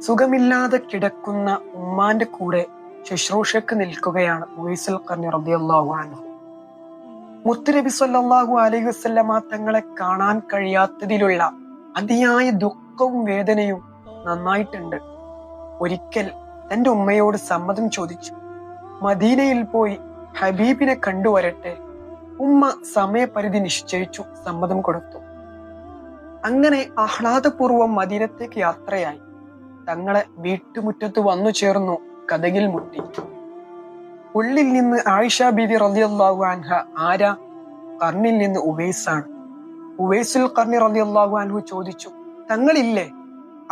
സുഖമില്ലാതെ കിടക്കുന്ന ഉമ്മാന്റെ കൂടെ ശുശ്രൂഷക്ക് നിൽക്കുകയാണ് ഉവൈസുൽ ഖർനി റളിയല്ലാഹു അൻഹു. മുത്തുനബി സ്വല്ലല്ലാഹു അലൈഹി വസല്ലമ തങ്ങളെ കാണാൻ കഴിയാത്തതിലുള്ള അതിയായ ദുഃഖവും വേദനയും നന്നായിട്ടുണ്ട്. ഒരിക്കൽ തന്റെ ഉമ്മയോട് സമ്മതം ചോദിച്ചു, മദീനയിൽ പോയി ഹബീബിനെ കണ്ടുവരട്ടെ. ഉമ്മ സമയപരിധി നിശ്ചയിച്ചു, സമ്മതം കൊടുത്തു. അങ്ങനെ ആഹ്ലാദപൂർവം മദീനത്തേക്ക് യാത്രയായി. തങ്ങളെ വീട്ടുമുറ്റത്ത് വന്നു ചേർന്നു, കതകിൽ മുട്ടി. ഉള്ളിൽ നിന്ന് ആയിഷ ബീവി റളിയല്ലാഹു അൻഹ. ആരാ? ഖർനിൽ നിന്ന് ഉവൈസാണ്. ഉവൈസുൽ ഖർനി റളിയല്ലാഹു അൻഹു ചോദിച്ചു, തങ്ങളില്ലേ?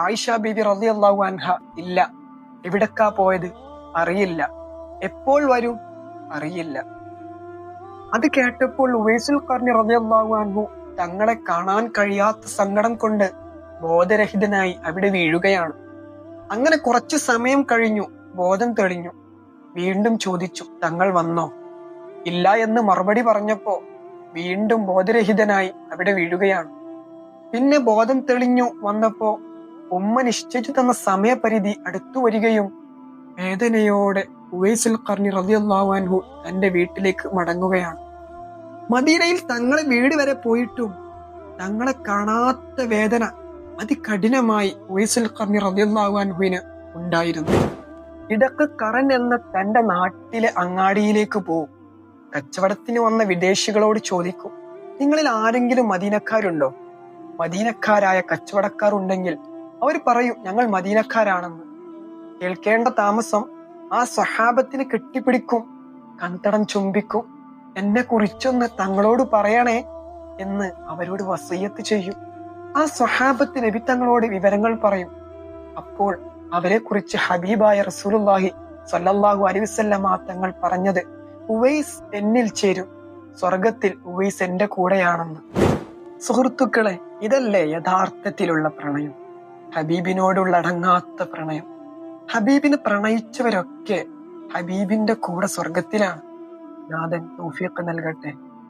ആയിഷ ബീവി റളിയല്ലാഹു അൻഹ, ഇല്ല. എവിടക്കാ പോയത്? അറിയില്ല. എപ്പോൾ വരും? അറിയില്ല. അത് കേട്ടപ്പോൾ ഉവൈസുൽ ഖർനി റളിയല്ലാഹു അൻഹു തങ്ങളെ കാണാൻ കഴിയാത്ത സങ്കടം കൊണ്ട് ബോധരഹിതനായി അവിടെ വീഴുകയാണ്. അങ്ങനെ കുറച്ചു സമയം കഴിഞ്ഞു, ബോധം തെളിഞ്ഞു. വീണ്ടും ചോദിച്ചു, തങ്ങൾ വന്നോ? ഇല്ല എന്ന് മറുപടി പറഞ്ഞപ്പോ വീണ്ടും ബോധരഹിതനായി അവിടെ വീഴുകയാണ്. പിന്നെ ബോധം തെളിഞ്ഞു വന്നപ്പോ ഉമ്മ നിശ്ചയിച്ചു തന്ന സമയപരിധി അടുത്തു വരികയും വേദനയോടെ ഉവൈസുൽ ഖർനി റളിയല്ലാഹു അൻഹു തന്റെ വീട്ടിലേക്ക് മടങ്ങുകയാണ്. മദീനയിൽ തങ്ങളെ വീട് വരെ പോയിട്ടും തങ്ങളെ കാണാത്ത വേദന അതികഠിനമായി ഉവൈസുൽ ഖർനി റളിയല്ലാഹു അൻഹുവിന് ഉണ്ടായിരുന്നു. ഇടക്ക് ഖറൻ എന്ന തന്റെ നാട്ടിലെ അങ്ങാടിയിലേക്ക് പോവും. കച്ചവടത്തിന് വന്ന വിദേശികളോട് ചോദിക്കും, നിങ്ങളിൽ ആരെങ്കിലും മദീനക്കാരുണ്ടോ? മദീനക്കാരായ കച്ചവടക്കാർ ഉണ്ടെങ്കിൽ അവർ പറയും, ഞങ്ങൾ മദീനക്കാരാണെന്ന്. കേൾക്കേണ്ട താമസം ആ സ്വഹാബത്തിന് കെട്ടിപ്പിടിക്കും, കൺതടം ചുംബിക്കും. എന്നെ കുറിച്ചൊന്ന് തങ്ങളോട് പറയണേ എന്ന് അവരോട് വസിയത്ത് ചെയ്യും. ആ സ്വഹാബത്ത് നബി തങ്ങളോട് വിവരങ്ങൾ പറയും. അപ്പോൾ അവരെ കുറിച്ച് ഹബീബായ റസൂലുള്ളാഹി സ്വല്ലല്ലാഹു അലൈഹി വസല്ലമ തങ്ങൾ പറഞ്ഞത്, ഉവൈസ് എന്നിൽ ചേരും, സ്വർഗത്തിൽ ഉവൈസ് എന്റെ കൂടെയാണെന്ന്. സുഹൃത്തുക്കളെ, ഇതല്ലേ യഥാർത്ഥത്തിലുള്ള പ്രണയം? ഹബീബിനോടുള്ള അടങ്ങാത്ത പ്രണയം. ഹബീബിനെ പ്രണയിച്ചവരൊക്കെ ഹബീബിന്റെ കൂടെ സ്വർഗത്തിലാണ്. നാഥൻ തൗഫീഖ് നൽകട്ടെ.